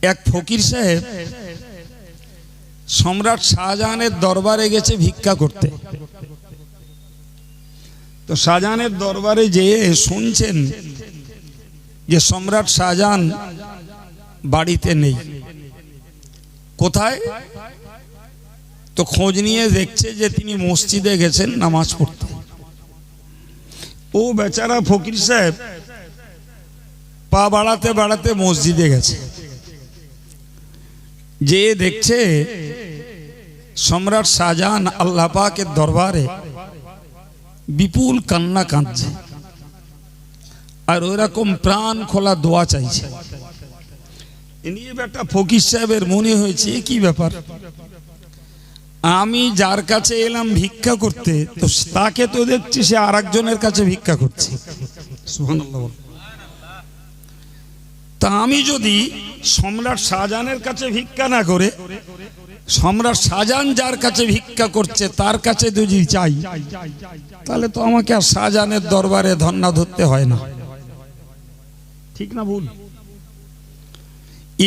এক ফকির সাহেব সম্রাট শাহজাহানের দরবারে গেছে ভিক্ষা করতে। তো শাহজাহানের দরবারে যেয়ে শুনছেন যে সম্রাট শাহজাহান বাড়িতে নেই। কোথায়? তো খোঁজ নিয়ে দেখছে যে তিনি মসজিদে গেছেন নামাজ পড়তে। ও বেচারা ফকির সাহেব পা বাড়াতে বাড়াতে মসজিদে গেছে, যে দেখছে সম্রাট শাহজাহান আল্লাহ পাকের দরবারে বিপুল কান্না কাঁদছে আর ওইরকম প্রাণ খোলা দোয়া চাইছে। নিয়ে বেটা ফকির সাহেবের মনে হয়েছে কি ব্যাপার, আমি যার কাছে এলাম ভিক্ষা করতে, তো তাকে তো দেখছি সে আর একজনের কাছে ভিক্ষা করছে। সুবহানাল্লাহ। তা আমি যদি সম্রাট শাহজাহানের কাছে ভিক্ষা না করে সম্রাট শাহজাহান যার কাছে ভিক্ষা করছে তার কাছে যদি চাই, তাহলে তো আমাকে আর শাহজাহানের দরবারে ধর্ণা ধরতে হয় না। ঠিক না ভুল?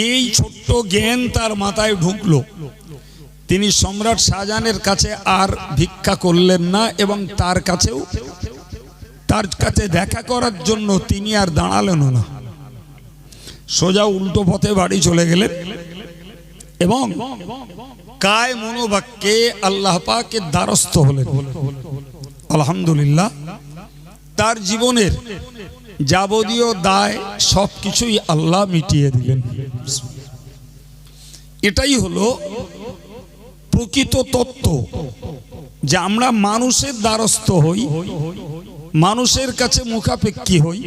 এই ছোট্ট জ্ঞান তার মাথায় ঢুকলো। তিনি সম্রাট শাহজাহানের কাছে আর ভিক্ষা করলেন না এবং তার কাছে দেখা করার জন্য তিনি আর দাঁড়ালেন না, সোজা উল্টো পথে বাড়ি চলে গেলেন এবং কায় মনোবাক্যে আল্লাহ পাকের দ্বারস্থ হলেন। আলহামদুলিল্লাহ, তার জীবনের যাবতীয় দায় সবকিছুই আল্লাহ মিটিয়ে দিলেন। এটাই হলো প্রকৃত তত্ত্ব, যে আমরা মানুষের দ্বারস্থ হই, মানুষের কাছে মুখাপেক্ষী হই।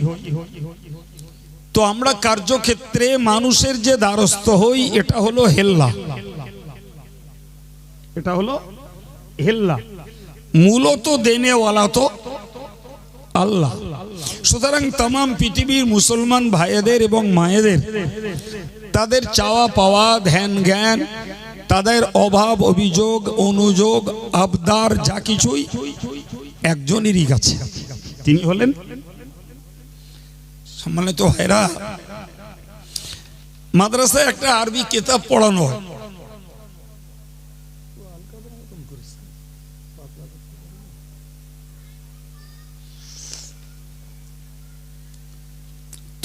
তো আমরা কার্যক্ষেত্রে মানুষের যে দ্বারস্থ হই, এটা হলো হেল্লা, এটা হলো হেল্লা। মূলত দেনেওয়ালা তো আল্লাহ। সুতরাং तमाम পৃথিবীর মুসলমান ভাইদের এবং মায়েদের তাদের চাওয়া পাওয়া, ধ্যান জ্ঞান, তাদের অভাব অভিযোগ অনুযোগ আবদার যা কিছুই একজনেরই কাছে, তিনি হলেন সম্মানিত ভাইরা। মাদ্রাসায় একটা আরবি কিতাব পড়ানো হয়,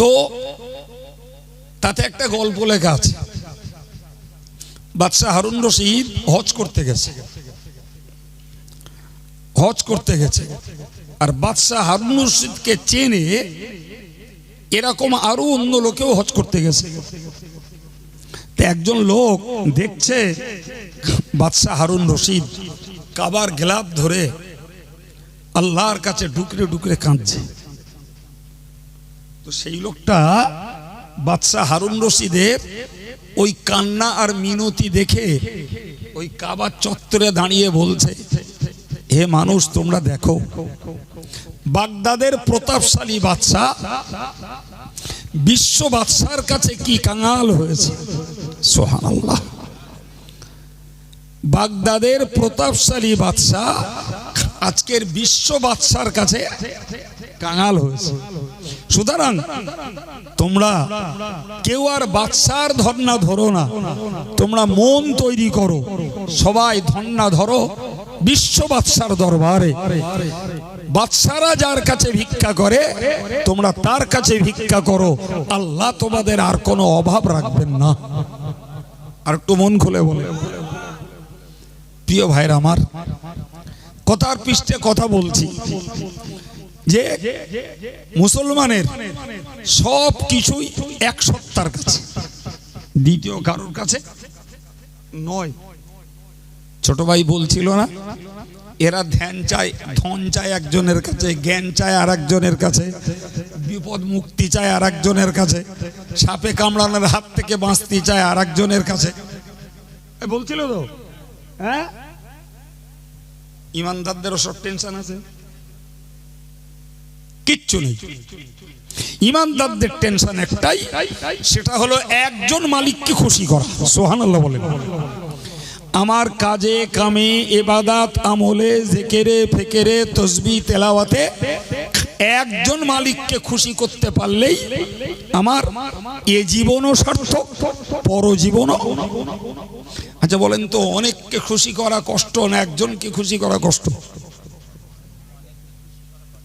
তো তাতে একটা গল্প লেখা আছে। বাদশাহ হারুন রশিদ হজ করতে গেছে আর বাদশাহ হারুন রশিদকে চেনে এরকম আরো অন্য লোকেও হজ করতে গেছে। একজন লোক দেখছে বাদশাহ হারুন রশিদ কাবার গেলাপ ধরে আল্লাহর কাছে ডুকরে ডুকরে কাঁদছে। তো সেই লোকটা বাদশাহ হারুন রশিদের ওই কান্না আর মিনতি দেখে ওই কাবার চত্বরে দাঁড়িয়ে বলছে, হে মানুষ, তোমরা দেখো বাগদাদের প্রতাপশালী বাদশাহ বিশ্ব বাদশার কাছে কি কাঙাল হয়েছে। সুবহানাল্লাহ। বাগদাদের প্রতাপশালী বাদশাহ আজকের বিশ্ব বাদশার কাছে কাঙাল হয়েছে। সুতরাং তোমরা কেউ আর বাদশার ধর্ণা ধরো না, তোমরা মন তৈরি করো, সবাই ধর্ণা ধরো বিশ্ব বাদশার দরবারে। বাদশারা যার কাছে ভিক্ষা করে তোমরা তার কাছে ভিক্ষা করো, আল্লাহ তোমাদের আর কোনো অভাব রাখবেন না। আর একটু মন খুলে বলে, প্রিয় ভাইরা আমার, কথার পৃষ্ঠে কথা বলছি যে মুসলমানের সব কিছুই এক সত্তার কাছে, দ্বিতীয় কারোর কাছে নয়। ছোট ভাই বলছিল না, এরা ধ্যান চায়, ধন চায় একজনের কাছে, জ্ঞান চায় আর একজনের কাছে, বিপদ মুক্তি চায় আর একজনের কাছে, সাপে কামড়ানোর হাত থেকে বাঁচতে চায় আর একজনের কাছে। বলছিল তো, হ্যাঁ, ইমানদারদেরও সব টেনশন আছে, কিচ্ছু নেই। ইমানদারদের টেনশন একটাই, সেটা হলো একজন মালিককে খুশি করা। সুবহানাল্লাহ বলেন। আমার কাজে কামে ইবাদত আমলে জিকিরে ফিকিরে তাসবিহ তেলাওয়াতে একজন মালিককে খুশি করতে পারলেই আমার এ জীবনও সার্থক, পরজীবনও। আচ্ছা বলেন তো, অনেককে খুশি করা কষ্ট না একজনকে খুশি করা কষ্ট?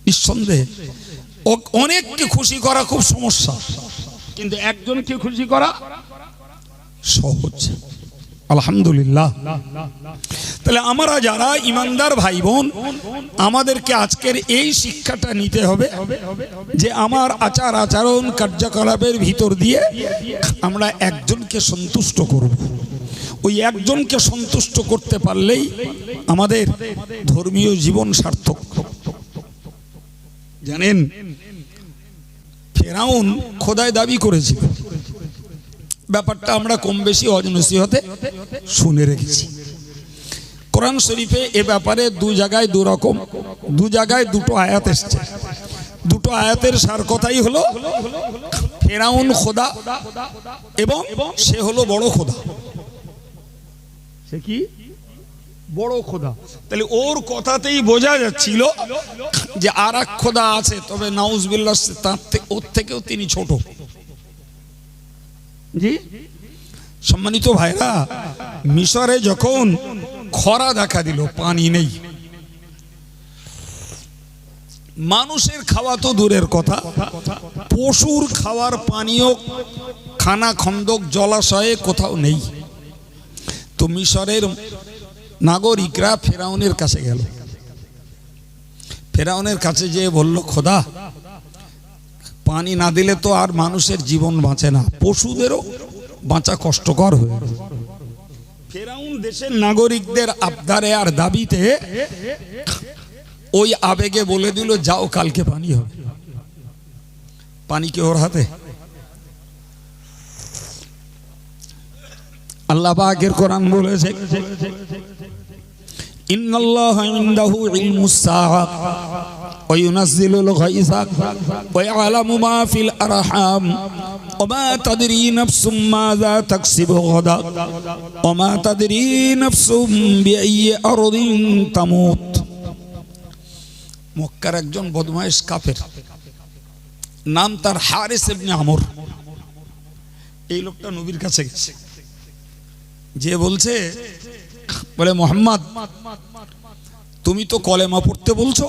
নিঃসন্দেহে অনেককে খুশি করা খুব সমস্যা, কিন্তু একজনকে খুশি করা সহজ। আলহামদুলিল্লাহ। তাহলে আমরা যারা ইমানদার ভাই বোন, আমাদেরকে আজকের এই শিক্ষাটা নিতে হবে যে আমার আচার আচরণ কার্যকলাপের ভিতর দিয়ে আমরা একজনকে সন্তুষ্ট করব। ওই একজনকে সন্তুষ্ট করতে পারলেই আমাদের ধর্মীয় জীবন সার্থক। জানেন, ফেরাউন খোদায় দাবি করেছিল, ব্যাপারটা আমরা কম বেশি অজনসিহতে শুনে রেখেছি। কোরআন শরীফে এ ব্যাপারে দু জায়গায় দু জায়গায় দুটো আয়াত এসছে। দুটো আয়াতের সার কথাই হলো ফেরাউন খোদা এবং সে হলো বড় খোদা। সে কি বড় খোদা? তাহলে ওর কথাতেই বোঝা যাচ্ছিল যে আর এক খোদা আছে, তবে নাউজুবিল্লাহ ওর থেকেও তিনি ছোট। জি সম্মানিত ভাইরা, মিশরে যখন খরা দেখা দিল, পানি নেই, মানুষের খাওয়া তো দূরের কথা, পশুর খাওয়ার পানীয় খানা খন্দক জলাশয়ে কোথাও নেই। তো মিশরের নাগরিকরা ফেরাউনের কাছে গেল। ফেরাউনের কাছে যেয়ে বলল, খোদা পানি না দিলে তো আর মানুষের জীবন বাঁচে না, পশুদেরও বাঁচা কষ্টকর হয়ে গেল। ফেরাউন দেশের নাগরিকদের আবদারে আর দাবিতে ওই আবেগে বলে দিল, যাও কালকে পানি হবে। পানি কি ওর হাতে? আল্লাহ পাকের কোরআন বলেছে, ইন্নাল্লাহা ইনদাহু ইলমুস সাআ ওয়া ইউনাজ্জিলুল গায়সা ওয়া ইয়ালামু মা ফিল আরহাম ওয়া মা তাদরি নাফসুম মাযা তাকসিবু গাদা ওয়া মা তাদরি নাফসুম বিআইয়ি আরদিন তামুত। মক্কার একজন বদমাইশ কাফের, নাম তার হারিস ইবনে আমর। এই লোকটা নবীর কাছে গেছে, যে বলছে, বলে মোহাম্মদ তুমি তো কলেমা পড়তে বলছো,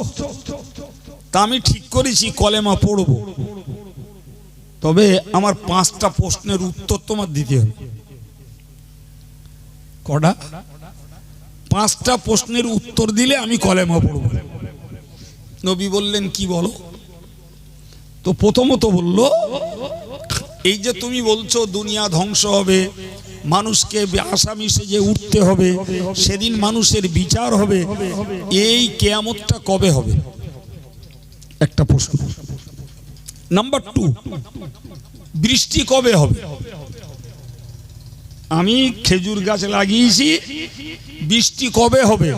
তা আমি ঠিক করেছি কলেমা পড়ব, তবে আমার 5টা প্রশ্নের উত্তর তোমার দিতে হবে। কটা? 5টা প্রশ্নের উত্তর দিলে আমি কলেমা পড়ব। নবী বললেন, কি বলো? তো প্রথমত বলল, এই যে তুমি বলছো দুনিয়া ধ্বংস হবে, মানুষকে আসামি সেজে উঠতে হবে, সেদিন মানুষের বিচার হবে, এই কিয়ামতটা কবে হবে? একটা প্রশ্ন। নাম্বার 2, বৃষ্টি কবে হবে? আমি খেজুর গাছ লাগিয়েছি, বৃষ্টি কবে হবে?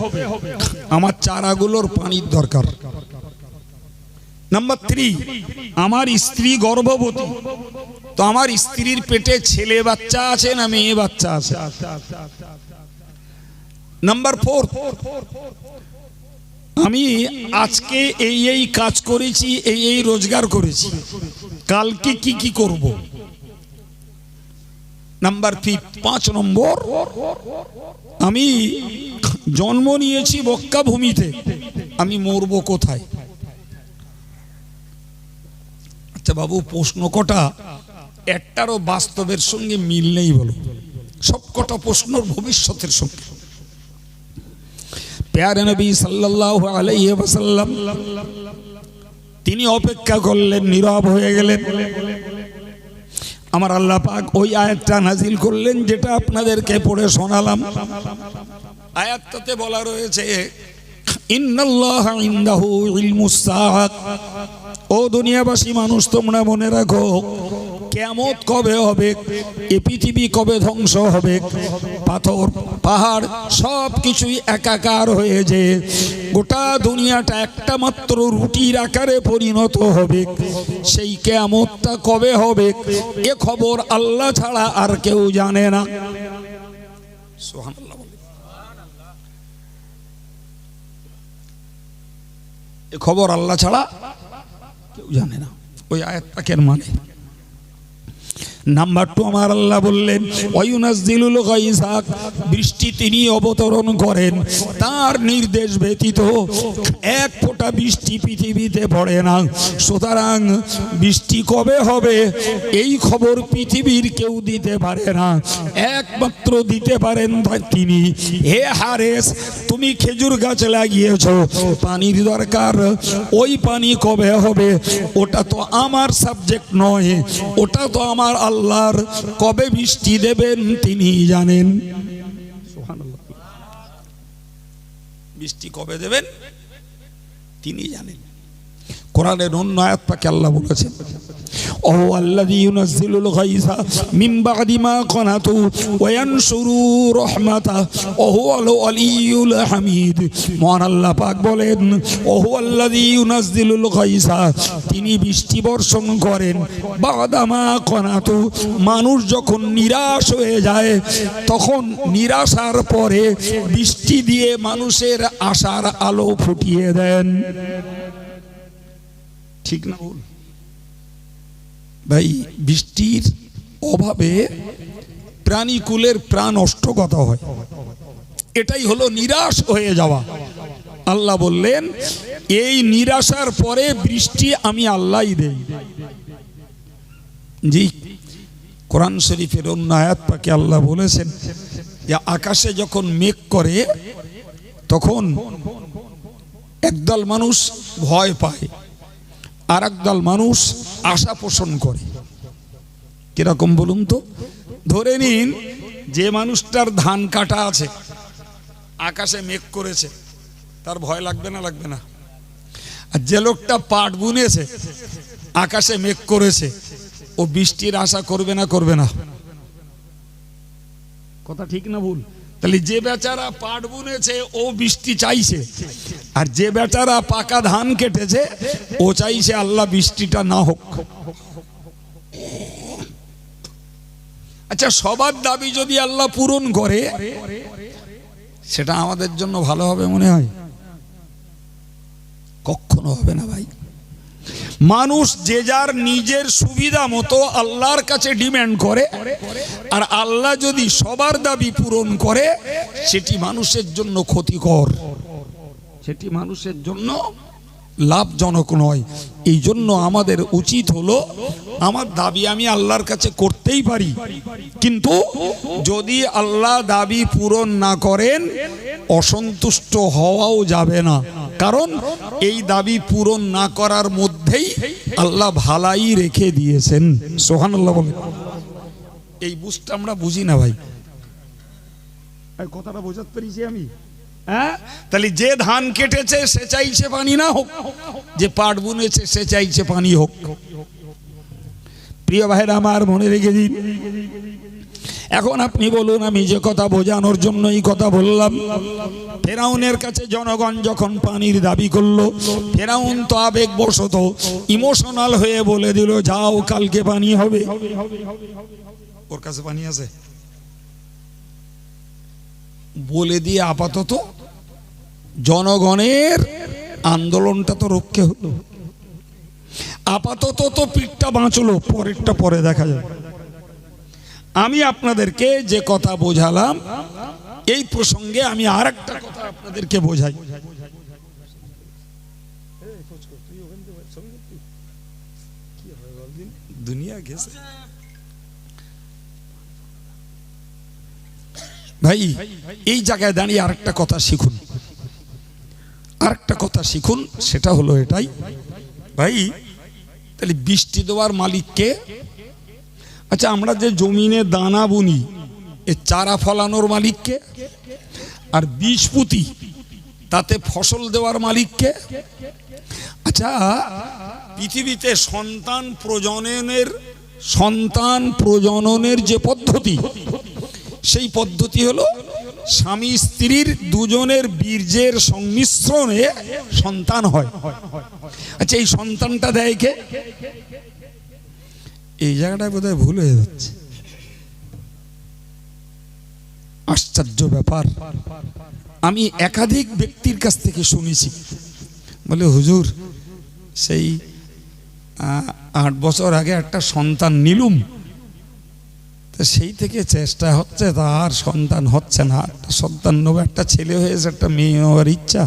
আমার চারাগুলোর পানির দরকার। নাম্বার 3, আমার স্ত্রী গর্ভবতী, তো আমার স্ত্রীর পেটে ছেলে বাচ্চা আছে না মেয়ে বাচ্চা আছে? নাম্বার 4, আমি আজকে এই কাজ করেছি, এই রোজগার করেছি, কালকে কি কি করব? নাম্বার 5 নম্বর, আমি জন্ম নিয়েছি মক্কা ভূমিতে, আমি মরবো কোথায়? আচ্ছা বাবু, প্রশ্ন কটা একটারও বাস্তবের সঙ্গে মিল নেই বলো? সব কটা প্রশ্ন ভবিষ্যতের সঙ্গে। প্যারে নবী সাল্লাল্লাহু আলাইহি ওয়াসাল্লাম তিনি অপেক্ষা করলেন, নীরব হয়ে গেলেন। আমার আল্লাহ পাক ওই আয়াতটা নাজিল করলেন যেটা আপনাদেরকে পড়ে শোনালাম। আয়াতটাতে বলা রয়েছে, ইন্নাল্লাহা ইনদাহু ইলমুস সাআ। ও দুনিয়াবাসী মানুষ, তোমরা মনে রাখো কিয়ামত কবে হবে, এই পৃথিবী কবে ধ্বংস হবে, পাথর পাহাড় সব কিছুই একাকার হয়ে যে গোটা দুনিয়াটা একটা মাত্র রুটির আকারে পরিণত হবে, সেই কিয়ামতটা কবে হবে এ খবর আল্লাহ ছাড়া আর কেউ জানে না। সুবহানাল্লাহ। এ খবর আল্লাহ ছাড়া কেউ জানে না ওই আয়াত পাকের মানে। নাম্বার 2 আমার আল্লাহ বললেন ওয়ায়ুনাজ্জিলুল গায়সা, বৃষ্টি তিনি অবতরণ করেন, তার নির্দেশ ব্যতীত এক ফোঁটা বৃষ্টি পৃথিবীতে পড়ে না। সুতরাং বৃষ্টি কবে হবে এই খবর পৃথিবীর কেউ দিতে পারে না, একমাত্র দিতে পারেন তিনি। হে হারেস, তুমি খেজুর গাছ লাগিয়েছো, পানির দরকার, ওই পানি কবে হবে ওটা তো আমার সাবজেক্ট নয়, ওটা তো আমার আল্লাহর। কবে বৃষ্টি দেবেন তিনি জানেন। বৃষ্টি কবে দেবেন তিনি জানেন। কোরআনের অন্য আয়াত পাকে আল্লাহ বলেছেন ওহু আল্লাযী ইউনাজ্জিলুল গায়সা মিন বা'দি মা কানাতু ওয়া ইয়ানশুরু রাহমাতাহু ওহু আল আলিয়্যুল হামিদ। মহান আল্লাহ পাক বলেন ওহু আল্লাযী ইউনাজ্জিলুল গায়সা, তিনি বৃষ্টি বর্ষণ করেন বা'দা মা কানাতু, মানুষ যখন নিরাশ হয়ে যায় তখন নিরাশার পরে বৃষ্টি দিয়ে মানুষের আশার আলো ফুটিয়ে দেন। ঠিক না বল ভাই? বৃষ্টির অভাবে প্রাণীকুলের প্রাণ নষ্টগত হয়, এটাই হলো নিরাশ হয়ে যাওয়া। আল্লাহ বললেন এই নিরাশার পরে বৃষ্টি আমি আল্লাহই দেই। জি, কোরআন শরীফের অন্য আয়াত পাকে আল্লাহ বলেছেন যে আকাশে যখন মেঘ করে তখন একদল মানুষ ভয় পায়, আর একদল মানুষ আশা পোষণ করে। কিরকম বলুন তো? ধরে নিন যে মানুষটার ধান কাটা আছে, আকাশে মেঘ করেছে, তার ভয় লাগবে না? লাগবে না? আর যে লোকটা পাট বুনেছে, আকাশে মেঘ করেছে, ও বৃষ্টির আশা করবে না? করবে না? কথা ঠিক না ভুল? তাহলে যে বেচারা পাট বুনেছে ও বৃষ্টি চাইছে, আর যে বেচারা পাকা ধান কেটেছে ও চাইছে আল্লাহ বৃষ্টিটা না হোক। আচ্ছা, সবার দাবি যদি আল্লাহ পূরণ করে সেটা আমাদের জন্য ভালো হবে মনে হয়? কখনো হবে না ভাই। মানুষ যে যার নিজের সুবিধা মতো আল্লাহর কাছে ডিমান্ড করে, আর আল্লাহ যদি সবার দাবি পূরণ করে সেটি মানুষের জন্য ক্ষতিকর, সেটি মানুষের জন্য লাভজনক নয়। এই জন্য আমাদের উচিত হলো আমার দাবি আমি আল্লাহর কাছে করতেই পারি, কিন্তু যদি আল্লাহ দাবি পূরণ না করেন অসন্তুষ্ট হওয়াও যাবে না, কারণ এই দাবি পূরণ না করার মধ্যেই আল্লাহ ভালাই রেখে দিয়েছেন। সুবহানাল্লাহ বলেন। এই বুঝটা আমরা বুঝি না ভাই। কথাটা বোঝাতে পেরেছি আমি? হ্যাঁ, তাহলে যে ধান কেটেছে সে চাইছে পানি না হোক, যে পাট বুনেছে সে চাইছে পানি হোক। প্রিয় ভাইরা আমার, মনে রেখে দিন। এখন আপনি বলুন, আমি যে কথা বোঝানোর জন্য এই কথা বললাম, ফেরাউনের কাছে জনগণ যখন পানির দাবি করলো, ফেরাউন তো আবেগবশত ইমোশনাল হয়ে বলে দিল যাও কালকে পানি হবে। ওর কাছে পানি আছে বলে দিয়ে আপাতত জনগণের আন্দোলনটা তো রক্ষে হলো, আপাতত তো পিঠটা বাঁচলো, পরেরটা পরে দেখা যাবে। আমি আপনাদেরকে যে কথা বোঝালাম এই প্রসঙ্গে আমি আর একটা কথা আপনাদেরকে বোঝাই। দুনিয়া গেছে ভাই, এই জায়গায় দাঁড়িয়ে আরেকটা কথা শিখুন, আরেকটা কথা শিখুন। সেটা হলো এটাই ভাই, তাহলে বৃষ্টি দেওয়ার মালিককে? আচ্ছা, আমরা যে জমিনে দানা বুনি এ চারা ফলানোর মালিককে? আর বীজ পুঁতি তাতে ফসল দেওয়ার মালিককে? আচ্ছা, পৃথিবীতে সন্তান প্রজননের যে পদ্ধতি, সেই পদ্ধতি হলো স্বামী স্ত্রীর দুজনের বীর্যের সংমিশ্রণে সন্তান হয়। আচ্ছা, এই সন্তানটা দেয় কে? এই জায়গাটায় বোধহয় ভুল হয়ে যাচ্ছে। আশ্চর্য ব্যাপার, আমি একাধিক ব্যক্তির কাছ থেকে শুনেছি, বলে হুজুর সেই 8 বছর আগে একটা সন্তান নিলুম, তো সেই থেকে চেষ্টা হচ্ছে, তার সন্তান হচ্ছে না। একটা সন্তান নেবো, একটা ছেলে হয়েছে, একটা মেয়ে হওয়ার ইচ্ছা,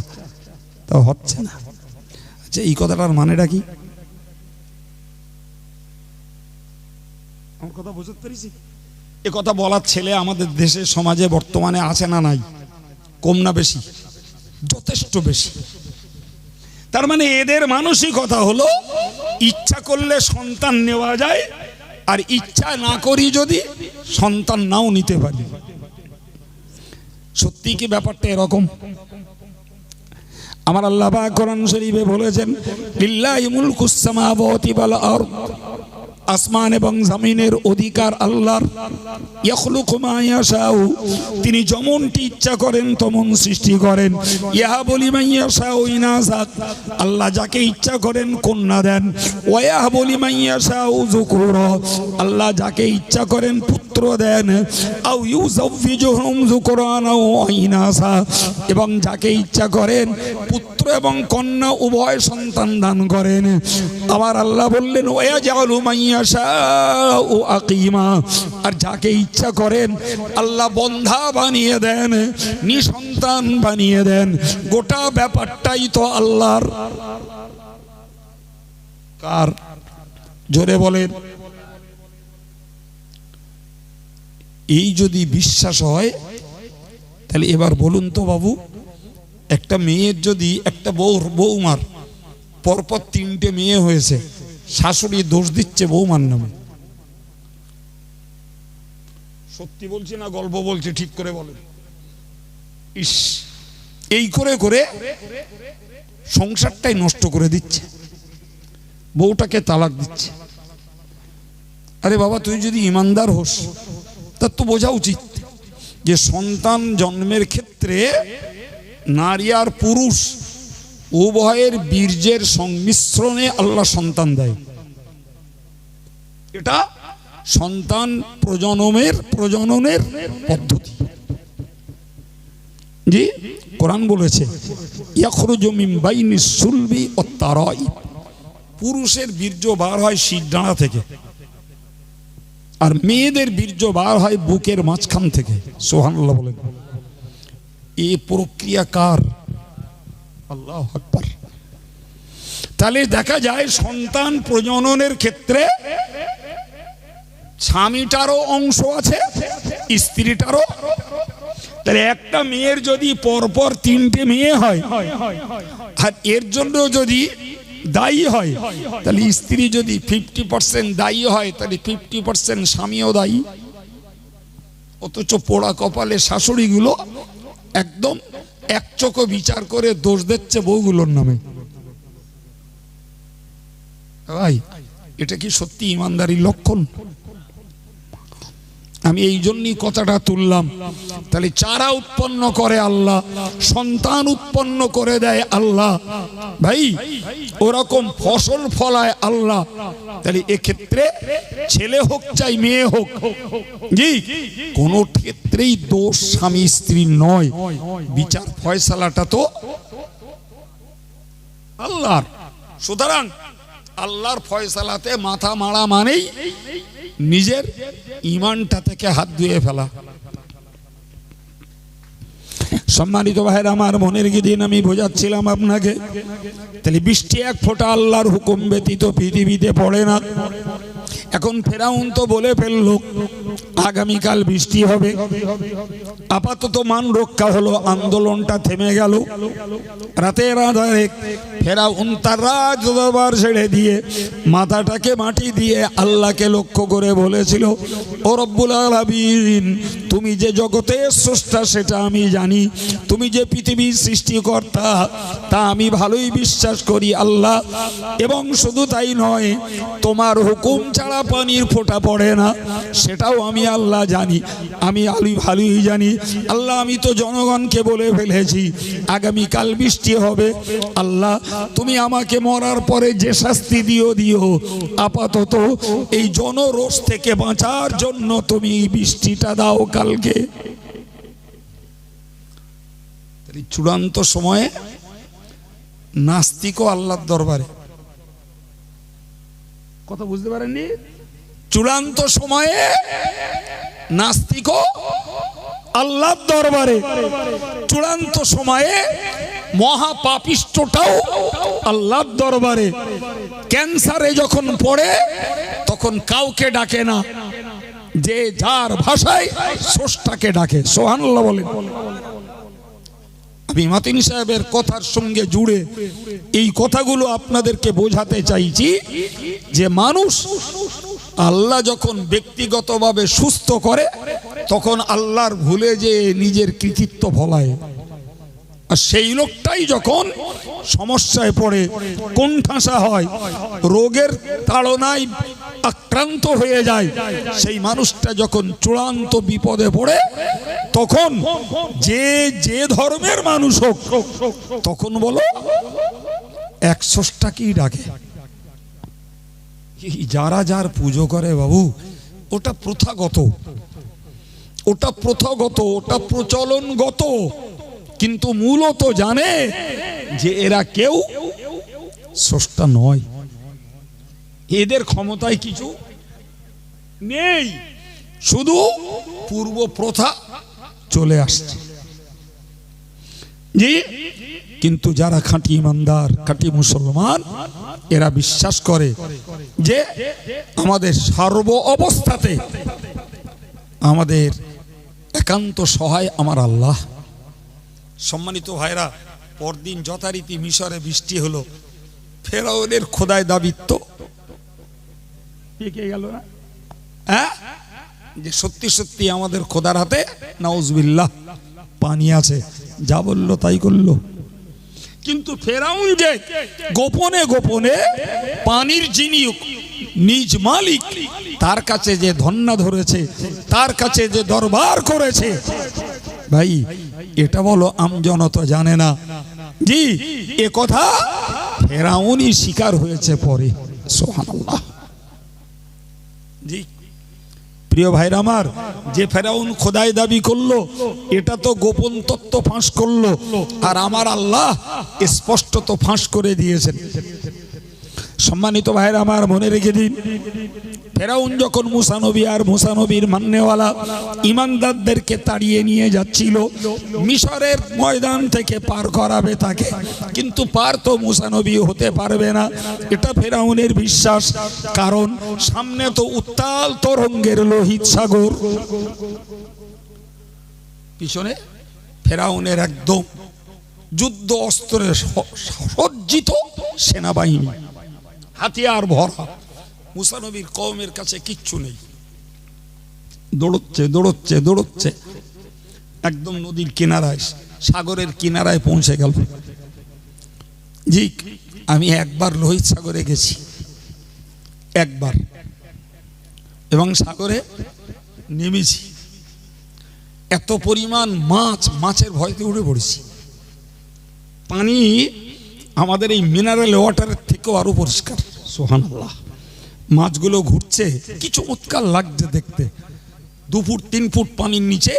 তা হচ্ছে না। আচ্ছা, এই কথাটার মানেটা কি? আমার কথা বুঝতে পেরেছি? এ কথা বলার ছেলে আমাদের দেশে সমাজে বর্তমানে আছে না নাই? কম না বেশি? যথেষ্ট বেশি। তার মানে এদের মানসিকতা হলো ইচ্ছা করলে সন্তান নেওয়া যায়, আর ইচ্ছা না করি যদি সন্তান নাও নিতে পারি। সত্যি কি ব্যাপারটা এরকম? আমার আল্লাহ পাক কোরআন শরীফে বলেছেন, লিল্লাহি মুলকুস সামাওয়াতি ওয়াল আরদ, আসমান এবং জমিনের অধিকার আল্লাহর। ইয়াখলুকু মা ইয়াশাউ, তিনি যেমনটি ইচ্ছা করেন তেমন সৃষ্টি করেন। ইয়াহাবু লিমান ইয়াশাউ ইনাসা, আল্লাহ যাকে ইচ্ছা করেন কন্যা দেন। ওয়া ইয়াহাবু লিমান ইয়াশাউ যুকুরা, আল্লাহ যাকে ইচ্ছা করেন পুত্র দেন। আও ইউযাওয়িজুহুম যুকরানা ওয়া ইনাসা, এবং যাকে ইচ্ছা করেন পুত্র এবং কন্যা উভয় সন্তান দান করেন। আমার আল্লাহ বললেন ওয়া ইয়াজআলু মান ইয়াশাউ আকিমা, আর যাকে ইচ্ছা করেন আল্লাহ বন্ধা বানিয়ে দেন, নিঃসন্তান বানিয়ে দেন। গোটা ব্যাপারটাই তো আল্লাহর। কার? জোরে বলেন। এই যদি বিশ্বাস হয়, তাহলে এবার বলুন তো বাবু, একটা মেয়ের যদি, একটা বৌমার পরপর 3টে মেয়ে হয়েছে, শাশুড়ি দোষ দিচ্ছে বৌমার নামে। সত্যি বলছি না গল্প বলছি? ঠিক করে বলেন। ইস, এই করে করে সংসারটাই নষ্ট করে দিচ্ছে, বউটাকে তালাক দিচ্ছে। আরে বাবা, তুই যদি ইমানদার হোস, তার তো বোঝা উচিত যে সন্তান জন্মের ক্ষেত্রে নারী আর পুরুষ উভয়ের বীর্যের সংমিশ্রণে আল্লাহ সন্তান দেয়। এটা সন্তান প্রজননের পদ্ধতি। জি, কোরআন বলেছে ইয়াখরুজু মিন বাইনিস সুলবি ওয়াত তারাইব, পুরুষের বীর্য বার হয় শিরদাঁড়া থেকে, আর মেয়েদের বীর্য বার হয় বুকের মাঝখান থেকে। সুবহানাল্লাহ বলেন। এই প্রক্রিয়া কার? আল্লাহু আকবার। তাহলে দেখা যায় সন্তান প্রজননের ক্ষেত্রে স্বামীটারও অংশ আছে, স্ত্রীটারও। তাহলে একটা মেয়ের যদি পরপর 3টে মেয়ে হয়, আর এর জন্য যদি দায়ী হয়, তাহলে স্ত্রী যদি 50% দায়ী হয়, তাহলে 50% স্বামীও দায়ী। অথচ পোড়া কপালে শাশুড়িগুলো একদম একচোখো বিচার করে দোষ দিচ্ছে বউগুলোর নামে। ভাই, এটা কি সত্যি ইমানদারির লক্ষণ? আমি এই জন্যই কথাটা তুললাম। তাহলে চারা উৎপন্ন করে আল্লাহ, সন্তান উৎপন্ন করে দেয় আল্লাহ, ভাই ওরকম ফসল ফলায় আল্লাহ। তাহলে এক্ষেত্রে ছেলে হোক চাই মেয়ে হোক, জি, কোন ক্ষেত্রেই দোষ স্বামী স্ত্রীর নয়। বিচার ফয়সালাটা তো আল্লাহর। সুতরাং আল্লাহর ফয়সালাতে মাথা মারা মানেই নিজের ঈমানটা থেকে হাত ধুয়ে ফেলা। সম্মানিত ভাইরা আমার, মনের দিন আমি বোঝাচ্ছিলাম আপনাকে, তাহলে বৃষ্টি এক ফোঁটা আল্লাহর হুকুম ব্যতীত পৃথিবীতে পড়ে না। এখন ফেরাউন তো বলে ফেলল আগামীকাল বৃষ্টি হবে। আপাতত মান রক্ষা হলো, আন্দোলনটা থেমে গেল। রাতের আধারে ফেরাউন তার রাজদরবার ছেড়ে দিয়ে মাথাটাকে মাটি দিয়ে আল্লাহকে লক্ষ্য করে বলেছিল, ও রব্বুল আলামিন, তুমি যে জগতের স্রষ্টা সেটা আমি জানি, তুমি যে পৃথিবীর সৃষ্টিকর্তা তা আমি ভালোই বিশ্বাস করি আল্লাহ। এবং শুধু তাই নয়, তোমার হুকুম ছাড়া পানির ফোঁটা পড়ে না, সেটাও আমি আল্লাহ জানি, আমি ভালোই জানি আল্লাহ। আমি তো জনগণকে বলে ফেলেছি আগামীকাল বৃষ্টি হবে। আল্লাহ, তুমি আমাকে মরার পরে যে শাস্তি দিও, আপাতত এই জনরোষ থেকে বাঁচার জন্য তুমি বৃষ্টিটা দাও কালকে। চূড়ান্ত সময়ে নাস্তিকও আল্লাহর দরবারে, কথা বুঝতে পারেননি? চূড়ান্ত সময়ে নাস্তিক আল্লাহর দরবারে, চূড়ান্ত সময়ে মহাপাপিষ্টটাও আল্লাহর দরবারে। ক্যান্সারে যখন পড়ে তখন কাউকে ডাকে না, যে যার ভাষায় স্রষ্টাকে ডাকে। সুবহানাল্লাহ বলেন। আমি মাতিন সাহেবের কথার সঙ্গে জুড়ে এই কথাগুলো আপনাদেরকে বোঝাতে চাইছি যে মানুষ আল্লাহ যখন ব্যক্তিগতভাবে সুস্থ করে তখন আল্লাহর ভুলে যে নিজের কৃতিত্ব ভোলায়, আর সেই লোকটাই যখন সমস্যায় পড়ে, কোণঠাসা হয়, রোগের তাড়নায় আক্রান্ত হয়ে যায়, সেই মানুষটা যখন চূড়ান্ত বিপদে পড়ে তখন যে ধর্মের মানুষ হোক তখন বলো এক স্রষ্টাকেই ডাকে। যারা যার পুজো করে বাবু, ওটা প্রথাগত, ওটা প্রথাগত, ওটা প্রচলনগত, কিন্তু মূলত জানে যে এরা কেউ স্রষ্টা নয়, এদের ক্ষমতায় কিছু নেই, শুধু পূর্ব প্রথা চলে আসছে। জি, কিন্তু যারা খাঁটি ইমানদার, খাঁটি মুসলমান, এরা বিশ্বাস করে যে আমাদের সর্ব অবস্থাতে আমাদের একান্ত সহায় আমার আল্লাহ। সম্মানিত ভাইরা, পরদিন যথারীতি মিশরে বৃষ্টি হলো, ফেরাউনের খোদায় দাবিত্ব পেকে গেল না, হ্যাঁ, যে সত্যি সত্যি আমাদের খোদার হাতে নাউজুবিল্লাহ পানি আছে, যা বললো তাই করলো। কিন্তু ফেরাউন যে গোপনে গোপনে পানির যিনি নিজ মালিক তার কাছে যে ধন্না ধরেছে, তার কাছে যে দরবার করেছে, ভাই এটা বলো আমজনতা জানে না। জি, এ কথা ফেরাউনই শিকার হয়েছে পরে। সুবহানাল্লাহ। জি প্রিয় ভাইরা আমার, যে ফেরাউন খোদাই দাবি করলো এটা তো গোপন তত্ত্ব ফাঁস করলো, আর আমার আল্লাহ স্পষ্ট তো ফাঁস করে দিয়েছেন। সম্মানিত ভাইরা আমার, মনে রেখে দিন, ফেরাউন যখন মুসা নবী আর মুসা নবীর মান্যওয়ালা ইমানদারদেরকে তাড়িয়ে নিয়ে যাচ্ছিল, মিশরের ময়দান থেকে পার করাবে তাকে, কিন্তু পার তো মুসা নবী হতে পারবে না, এটা ফেরাউনের বিশ্বাস। কারণ সামনে তো উত্তাল তরঙ্গের লোহিত সাগর, পিছনে ফেরাউনের একদম যুদ্ধ অস্ত্রে সজ্জিত সেনাবাহিনী, হাতিয়ার ভরা। মুসা নবীর কওমের কাছে কিচ্ছু নেই, দৌড়চ্ছে দৌড়চ্ছে দৌড়চ্ছে, একদম নদীর কিনারায়, সাগরের কিনারায় পৌঁছে গেল। জি, আমি একবার লোহিত সাগরে গেছি, একবার, এবং সাগরে নেমেছি, এত পরিমাণ মাছ, মাছের ভয়তে উঠে পড়েছি। পানি আমাদের এই মিনারেল ওয়াটারের থেকেও আরো পরিষ্কার। সুবহানাল্লাহ। মাছগুলো ঘুরছে, কি চমৎকার লাগছে দেখতে। 2 ফুট 3 ফুট পানির নিচে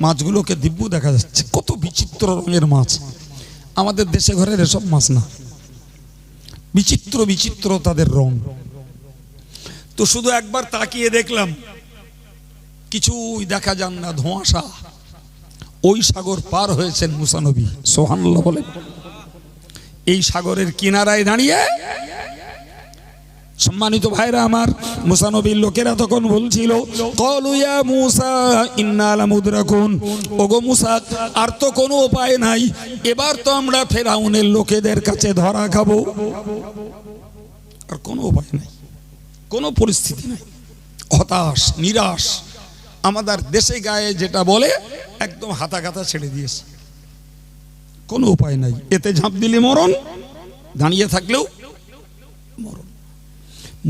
মাছগুলোকে দিব্য দেখা যাচ্ছে, কত বিচিত্র রঙের মাছ। আমাদের দেশে ঘরের এসব মাছ না, বিচিত্র বিচিত্র তাদের রং। তো শুধু একবার তাকিয়ে দেখলাম, কিছুই দেখা যান না, ধোঁয়াশা। ওই সাগর পার হয়েছেন মুসা নবী। সুবহানাল্লাহ বলেন। এই সাগরের কিনারায় দাঁড়িয়ে, সম্মানিত ভাইরা আমার, মুসা নবীর লোকেরা তখন বলছিল, ক্বালু ইয়া মূসা ইন্না লামুদরাকুন, ওগো মুসা, আর তো কোনো উপায় নাই, এবার তো আমরা ফেরাউনের লোকেদের কাছে ধরা খাবো, আর কোনো উপায় নাই, কোনো পরিস্থিতি নাই। হতাশ, নিরাশ, আমাদের দেশে গায়ে যেটা বলে একদম হাতা কাতা ছেড়ে দিয়েছে, কোনো উপায় নাই। এতে ঝাঁপ দিলে মরণ, দাঁড়িয়ে থাকলেও মরণ।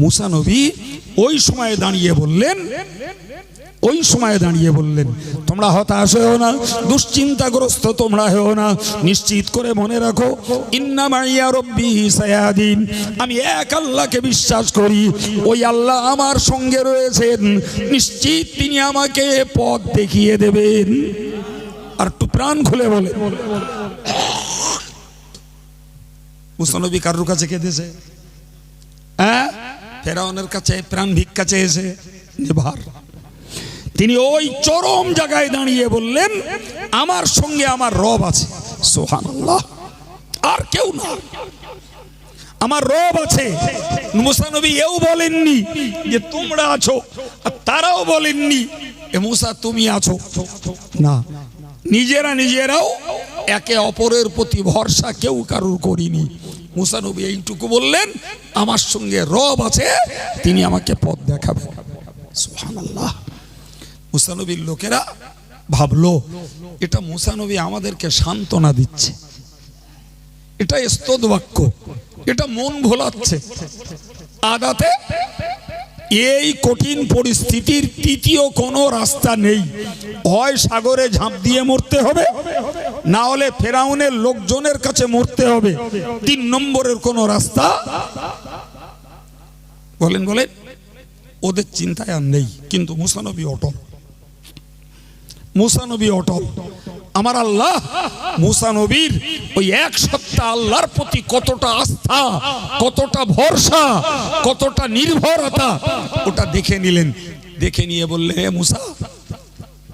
মুসা নবী ওই সময়ে দাঁড়িয়ে বললেন, তোমরা হতাশ হও না, দুশ্চিন্তাগ্রস্ত তোমরা হও না, নিশ্চিত করে মনে রাখো, ইন্না মাইয়া রব্বি সায়াদিন, আমি এক আল্লাহকে বিশ্বাস করি, ওই আল্লাহ আমার সঙ্গে রয়েছেন, নিশ্চিত তিনি আমাকে পথ দেখিয়ে দেবেন। আর একটু প্রাণ খুলে বলে, মুসা নবী কারুর কাছে কেঁদেছে? হ্যাঁ, ফেরাউনের কাছে প্রাণ ভিক্ষা চেয়েছে নেবার। তিনি ওই চরম জায়গায় দাঁড়িয়ে বললেন, আমার সঙ্গে আমার রব আছে, সুবহানাল্লাহ, আর কেউ না, আমার রব আছে। মুসা নবী এও বলেননি যে তোমরা আছো, আর তারাও বলেননি এ মুসা তুমি আছো, না, নিজেরাও একে অপরের প্রতি ভরসা কেউ কারুর করিনি। মুসা নবী এইটুকু বললেন, আমার সঙ্গে রব আছে, তিনি আমাকে পথ দেখাবেন, সুবহানাল্লাহ। মুসা নবীর লোকেরা ভাবলো এটা মুসা নবী আমাদেরকে সান্ত্বনা দিচ্ছে, এটা স্তোদ বাক্য, এটা মন ভোলাচ্ছে। আদাতে এই কঠিন পরিস্থিতির তৃতীয় কোনো রাস্তা নেই, হয় সাগরে ঝাঁপ দিয়ে মরতে হবে, না হলে ফেরাউনের লোকজনের কাছে মরতে হবে। 3 নম্বরের কোনো রাস্তা বলেন ওদের চিন্তায় আর নেই। কিন্তু মুসা নবী অটল, মুসা নবী অটল। আমার আল্লাহ মুসা নবীর ওই এক সত্তা আল্লাহর প্রতি কতটা আস্থা, কতটা ভরসা, কতটা নির্ভরতা, ওটা দেখে নিলেন। দেখে নিয়ে বললেন, হে মুসা,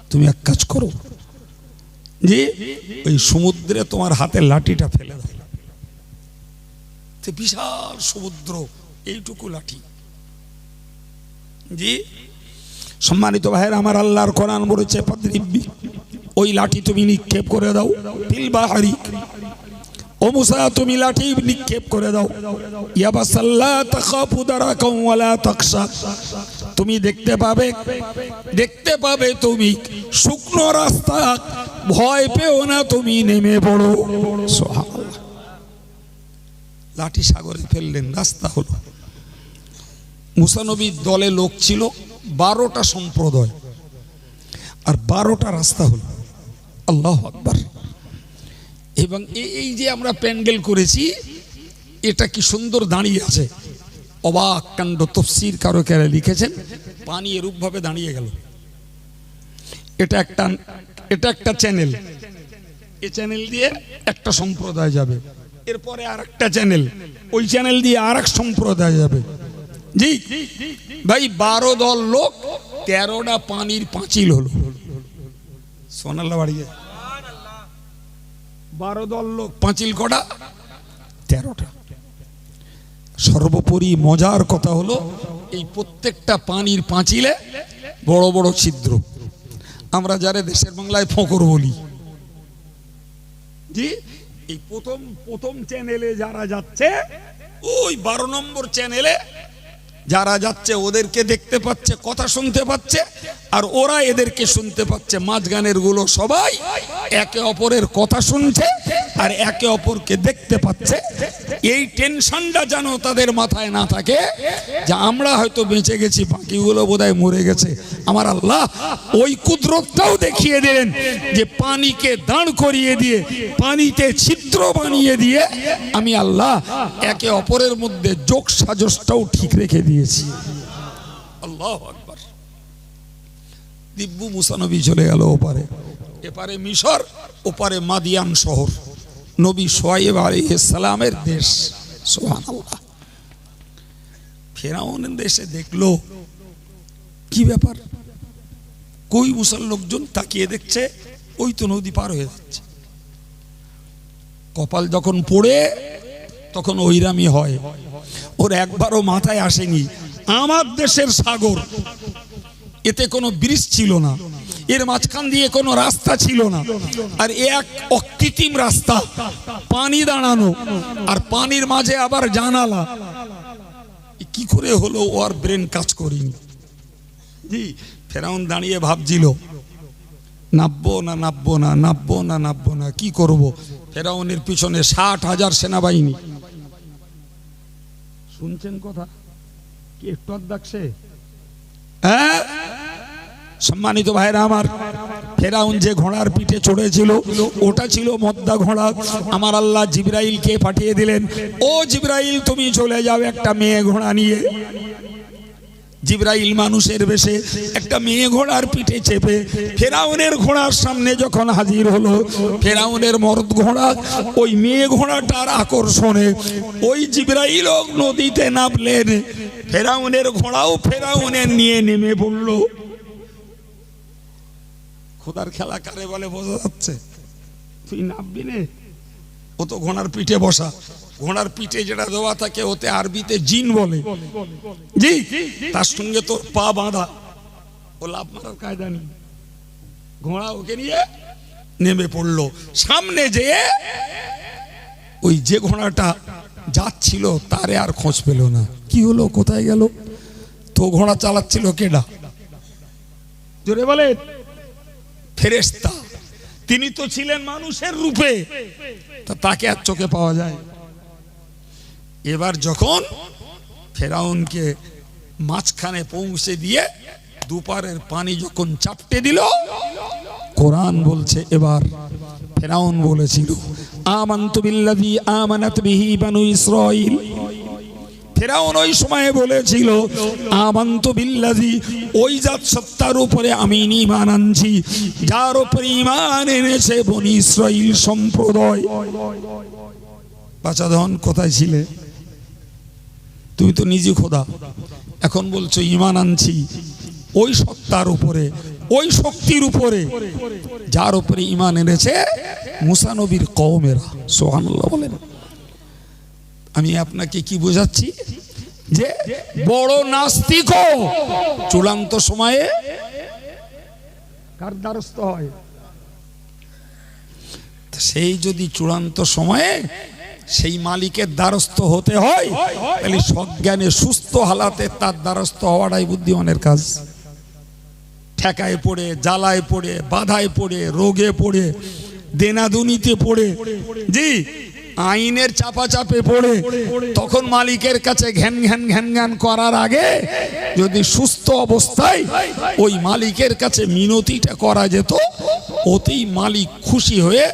তুমি এক কাজ করো, যে ওই সমুদ্রে তোমার হাতে লাঠিটা ফেলে দাও। বিশাল সমুদ্র, এইটুকু লাঠি। জি সম্মানিত ভাইয়েরা আমার, আল্লাহর কোরআন বলেছে, ফাদরিবি, ওই লাঠি তুমি নিক্ষেপ করে দাও, ফিল বাহরি, ও মুসা তুমি লাঠি নিক্ষেপ করে দাও, ইয়াবাসাল্লা তাখাফু দারাকাম ওয়ালা তাকশা, তুমি দেখতে পাবে তুমি শুকনো রাস্তা, ভয় পেও না, তুমি নেমে পড়ো। সুবহানাল্লাহ। লাঠি সাগরে ফেললেন, রাস্তা হলো। মুসা নবীর দলে লোক ছিল 12টা সম্প্রদায়, আর 12টা রাস্তা হলো। আল্লাহু আকবার। এবং এই যে আমরা প্যান্ডেল করেছি, এটা কি সুন্দর দাঁড়িয়ে আছে, অবাক কাণ্ড। তফসির কারকেরা লিখেছেন, পানি এরূপ ভাবে দাঁড়িয়ে গেল। এটা একটা চ্যানেল, এই চ্যানেল দিয়ে একটা সম্প্রদায় যাবে, এরপরে আর একটা চ্যানেল, ওই চ্যানেল দিয়ে আর এক সম্প্রদায় যাবে। জি ভাই, 12 দল লোক, 13টা পানির পাঁচিল হলো। সোনাল্লা বাড়িয়ে 12 দল লোক, পাঁচিল কটা? 13টা। সর্বোপরি মজার কথা হলো, এই প্রত্যেকটা পানির পাঁচিলে বড় বড় ছিদ্র। আমরা যারা দেশের বাংলায় ফোঁকর বলি। জি, এই প্রথম চ্যানেলে যারা যাচ্ছে, ওই 12 নম্বর চ্যানেলে যারা যাচ্ছে, ওদেরকে দেখতে পাচ্ছে, কথা শুনতে পাচ্ছে, আর ওরা এদেরকে শুনতে পাচ্ছে। মাঝখানের গুলো সবাই একে অপরের কথা শুনছে আর একে অপরকে দেখতে পাচ্ছে। এই টেনশনটা যেন তাদের মাথায় না থাকে যে আমরা হয়তো বেঁচে গেছি, বাকিগুলো বোধহয় মরে গেছে। আমার আল্লাহ ওই কুদরতটাও দেখিয়ে দিলেন যে পানিকে দাঁড় করিয়ে দিয়ে, পানিতে ছিদ্র বানিয়ে দিয়ে, আমি আল্লাহ একে অপরের মধ্যে যোগ সাজসটাও ঠিক রেখে দিয়েছি। আল্লাহু আকবার। দিব্যু মুসা নবী চলে গেল ওপারে, এপারে মিশর, ওপারে মাদিয়ান শহর, নবী শুআয়ব আলাইহিস সালামের দেশ। সুবহানাল্লাহ। ফেরাউনের দেশে দেখলো কি ব্যাপার, কই মুসার লোকজন তাকিয়ে দেখছে, ওই তো নদী পার হয়ে যাচ্ছে। কপাল যখন পড়ে তখন ওইরামি হয়। ওর একবারও মাথায় আসেনি আমার দেশের সাগর, এতে কোনো ব্রিজ ছিল না, এর মাঝখান দিয়ে কোনো রাস্তা ছিল না, আর এক অকৃত্রিম রাস্তা, পানি দাঁড়ানো, আর পানির মাঝে আবার জানালা। কি করে হলো, ও আর ব্রেন কাজ করেনি। জি, ফেরাউন দাঁড়িয়ে ভাবছিল, নাববো না, কি করব। ফেরাউনের পিছনে 60,000 সেনাবাহিনী। শুনছেন কথা কি একটু দেখছে? হ্যাঁ সম্মানিত ভাইরা আমার, ফেরাউন যে ঘোড়ার পিঠে চড়েছিল ওটা ছিল মদ্দা ঘোড়া। আমার আল্লাহ জিবরাইলকে পাঠিয়ে দিলেন, ও জিবরাইল তুমি চলে যাও একটা মেয়ে ঘোড়া নিয়ে। জিবরাইল মানুষের বেশে একটা মেয়ে ঘোড়ার পিঠে চেপে ফেরাউনের ঘোড়ার সামনে যখন হাজির হলো, ফেরাউনের মরদ ঘোড়া ওই মেয়ে ঘোড়াটার আকর্ষণে ওই জিবরাইল নদীতে নামলেন, ফেরাউনের ঘোড়াও ফেরাউনের নিয়ে নেমে পড়লো। খোদার খেলা কারে বলে বোঝা যাচ্ছে? তুই নামবি নে, ও তো ঘোড়ার পিঠে বসা, ঘোড়ার পিঠে যেটা দেওয়া থাকে ওতে আরবিতে জিন বলে, জি, তার সঙ্গে তোর পা বাঁধা, ও লাভ মারার কায়দা নেই। ঘোড়া ওকে নিয়ে নেমে পড়লো। সামনে যেয়ে ওই যে ঘোড়াটা যাচ্ছিল তারে আর খোঁজ পেল না। কি হলো, কোথায় গেল? তো ঘোড়া চালাচ্ছিল কেডা? জোরে বলে, ফেরেশতা। তিনি তো ছিলেন মানুষের রূপে, তাকে আর চোখে পাওয়া যায়। এবার যখন ফেরাউনকে মাঝখানে পৌঁছে দিয়ে দুপারের পানি যখন চাপটে দিল, কোরআন বলছে এবার ফেরাউন বলেছিল আমানতু বিল্লাযী আমানাত বিহি বানু ইসরাঈল। ফেরাউন ওই সময়ে বলেছিল আমানতু বিল্লাযী, ওই জাত সত্তার উপরে আমি ঈমান আনছি যার উপরে ঈমান এনেছে বনি ইসরাঈল সম্প্রদায়। বাচ্চাধন কোথায় ছিলে? তুমি তো নিজে খোদা, এখন বলছো ঈমান আনছি ওই সত্তার উপরে, ওই শক্তির উপরে যার উপরে ঈমান এনেছে মুসা নবীর কওমেরা। সুবহানাল্লাহ বলেন। আমি আপনাকে কি বোঝাচ্ছি? যে বড় নাস্তিকও চূড়ান্ত সময়ে কার দ্বারস্থ হয়? সেই যদি চূড়ান্ত সময়ে সেই মালিকের দ্বারস্থ হতে হয়, তাহলে সজ্ঞানে সুস্থ হালাতে তার দ্বারস্থ হওয়াটাই বুদ্ধিমানের কাজ। ঠেকায় পড়ে, জ্বালায় পড়ে, বাধায় পড়ে, রোগে পড়ে, দেনাদুনিতে পড়ে, জি, আইনের চাপা চাপে পড়ে, তখন মালিকের কাছে ঘ্যান ঘ্যান ঘ্যান ঘ্যান করার আগে যদি সুস্থ অবস্থায় ওই মালিকের কাছে মিনতিটা করা যেত, ওতেই মালিক খুশি হয়ে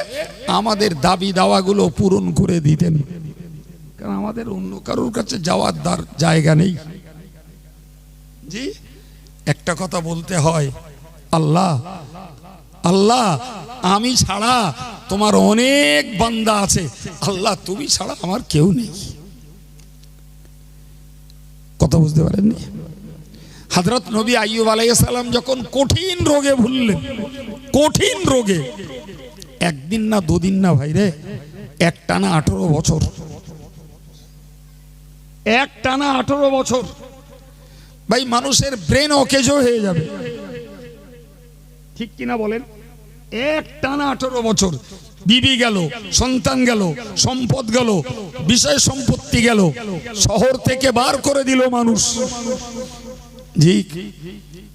আমাদের দাবি দাওয়াগুলো পূরণ করে দিতেন। কারণ আমাদের অন্য কারোর কাছে যাওয়ার জায়গা নেই। জি, একটা কথা বলতে হয়, আল্লাহ আল্লাহ আমি ছাড়া তোমার অনেক বান্দা আছে, আল্লাহ তুমি ছাড়া আমার কেউ নেই। কথা বুঝতে পারেননি? হযরত নবী আইয়ুব আলাইহিস সালাম যখন কঠিন রোগে ভুললেন, কঠিন রোগে, একদিন না দুদিন না ভাইরে, একটানা 18 বছর, একটানা 18 বছর। ভাই মানুষের ব্রেন অকেজো হয়ে যাবে, ঠিক কিনা বলেন? একটানা 18 বছর, বিবি গেল, সন্তান গেল, সম্পদ গেল, বিষয় সম্পত্তি গেল, শহর থেকে বার করে দিল মানুষ। জি,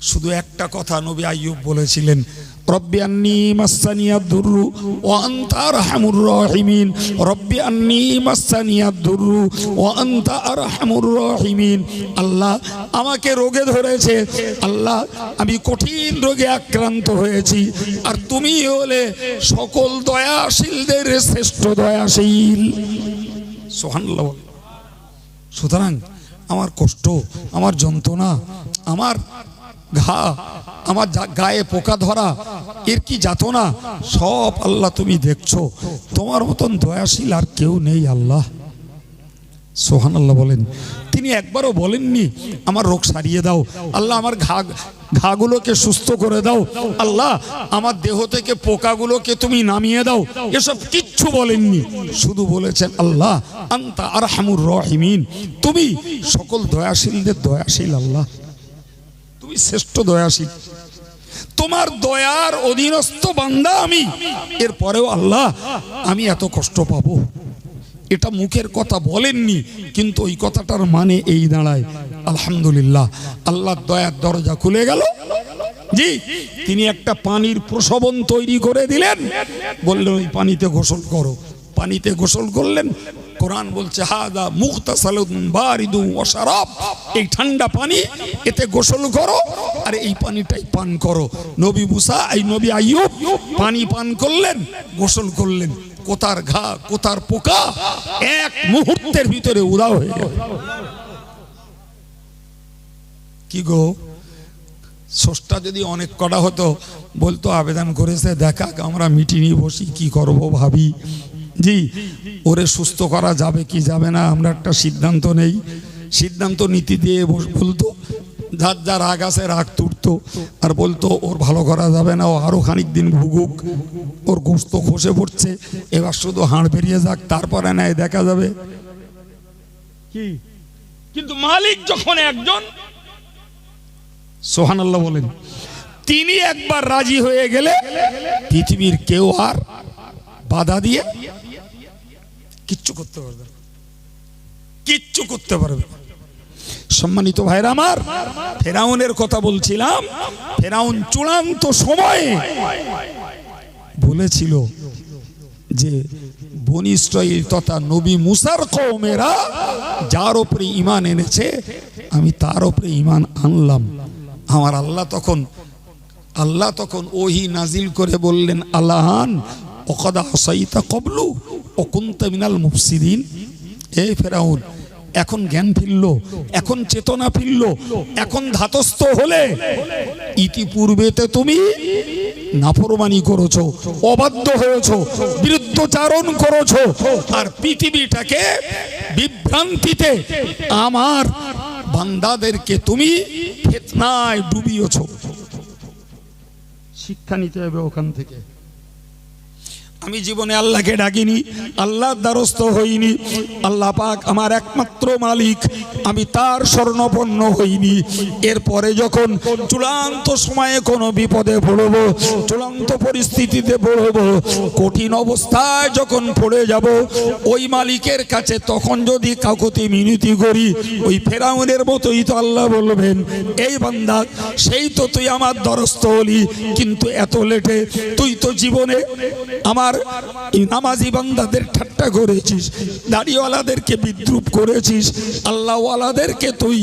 শুধু একটা কথা নবী আইয়ুব বলেছিলেন, রব্বি আন্নী মাসসানিয়াদ দুররু ওয়া আনতা আরহামুর রাহিমিন। রব্বি আন্নী মাসসানিয়াদ দুররু ওয়া আনতা আরহামুর রাহিমিন। আল্লাহ আমাকে রোগে ধরেছে, আল্লাহ আমি কঠিন রোগে আক্রান্ত হয়েছি, আর তুমি হলে সকল দয়াশীলদের শ্রেষ্ঠ দয়াশীল। সুবহানাল্লাহ। সুতরাং আমার কষ্ট, আমার যন্ত্রণা, আমার ঘা, আমার গায়ে পোকা ধরা, এর কি যাতনা, সব আল্লাহ তুমি দেখছো। তোমার মতন দয়াশীল আর কেউ নেই আল্লাহ। সুবহানাল্লাহ বলেন। তিনি একবারও বলেননি আমার রোগ সারিয়ে দাও, আল্লাহ আমার ঘাগুলোকে সুস্থ করে দাও, আল্লাহ আমার দেহ থেকে পোকাগুলোকে তুমি নামিয়ে দাও, এসব কিচ্ছু বলেননি। শুধু বলেছেন আল্লাহ আনতা আরহামুর রাহিমিন, তুমি সকল দয়াশীলদের দয়াশীল আল্লাহ, তুমি শ্রেষ্ঠ দয়াশীল, তোমার দয়ার অধীনস্থ বান্দা আমি। এরপরেও আল্লাহ আমি এত কষ্ট পাবো, এটা মুখের কথা বলেননি, কিন্তু ওই কথাটার মানে এই দাঁড়ায় আলহামদুলিল্লাহ আল্লাহর দয়ার দরজা খুলে গেল। জি, তিনি একটা পানির প্রসবন তৈরি করে দিলেন, বললেন ওই পানিতে গোসল করো। পানিতে গোসল করলেন। কোরআন বলছে হাদা মুগতাসালুন বারিদুন ওয়া শারাব, এই ঠান্ডা পানি, এতে গোসল করো আর এই পানিটাই পান করো। নবী মুসা, এই নবী আইয়ুব পানি পান করলেন, গোসল করলেন, কোথার ঘা, কোথার পোকা এক মুহূর্তের ভিতরে উধাও হয়ে গেল। কি গো, স্রষ্টা যদি অনেক কটা হতো বলতো আবেদন করেছে দেখা আমরা মিটিংয়ে বসি কি করব ভাবি, জি ওরে সুস্থ করা যাবে কি যাবে না আমরা একটা সিদ্ধান্ত নেই, সিদ্ধান্ত নীতি দিয়ে বলতো, যার যা রাগ আছে রাগ তুলতো আর বলতো ওর ভালো করা যাবে না, ও আরো খানিক দিন ভুগুক, ওর গোস্ত খসে পড়ছে, এবার শুধু হাড় বেরিয়ে যাক তারপরে নেয় দেখা যাবে কি। কিন্তু মালিক যখন একজন, সুবহানাল্লাহ বলেন, তিনি একবার রাজি হয়ে গেলে পৃথিবীর কেউ আর বাধা দিয়ে কিচ্ছু করতে পারবে না, কিচ্ছু করতে পারবে না। সম্মানিত ভাইরা আমার, ফেরাউনের কথা বলছিলাম। ফেরাউন চূড়ান্ত সময়ে বলেছিল যে বনী ইসরাইল তথা নবী মুসার কওমেরা যার উপরে ঈমান এনেছে আমি তার উপরে ঈমান আনলাম। আমার আল্লাহ তখন ওহী নাজিল করে বললেন, আল্লাহান ওয়াকাদ আসাইতা ক্বাবলু ওয়া কুনতা মিনাল মুফসিদিন। এই ফেরাউন, এখন জ্ঞান ফিরল, এখন চেতনা ফিরল, এখন ধাতস্থ হলে। ইতিপূর্বেতে তুমি নাফরমানি করেছো, অবাধ্য হয়েছো, বিরুদ্ধচারণ করেছো, আর পৃথিবীটাকে বিভ্রান্তিতে আমার বান্দাদেরকে তুমি ফিতনায় ডুবিয়েছো। শিক্ষা নিতে হবে ওখান থেকে। আমি জীবনে আল্লাহকে ডাকিনি, আল্লাহর দ্বারস্থ হইনি, আল্লাহ পাক আমার একমাত্র মালিক, আমি তার শরণাপন্ন হইনি। এরপরে যখন চূড়ান্ত সময়ে কোনো বিপদে পড়ব, চূড়ান্ত পরিস্থিতিতে পড়ব, কঠিন অবস্থায় যখন পড়ে যাব ওই মালিকের কাছে, তখন যদি কাকুতি মিনতি করি ওই ফেরাউনের মতোই তো আল্লাহ বলবেন, এই বান্দা সেই তো তুই আমার দ্বারস্থ হলি, কিন্তু এত লেটে তুই তো জীবনে আমার নামাজি বান্দাদের ঠাট্টা করেছিস, দাড়িওয়ালাদেরকে বিদ্রুপ করেছিস, আল্লাহওয়ালাদেরকে তুই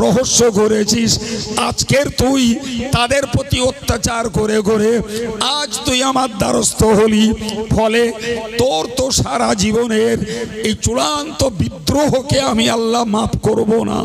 রহস্য করেছিস, আজকের তুই তাদের প্রতি অত্যাচার করে করে আজ তুই আমার দ্বারস্থ হলি। ফলে তোর তো সারা জীবনের এই চূড়ান্ত বিদ্রোহকে আমি আল্লাহ মাফ করব না।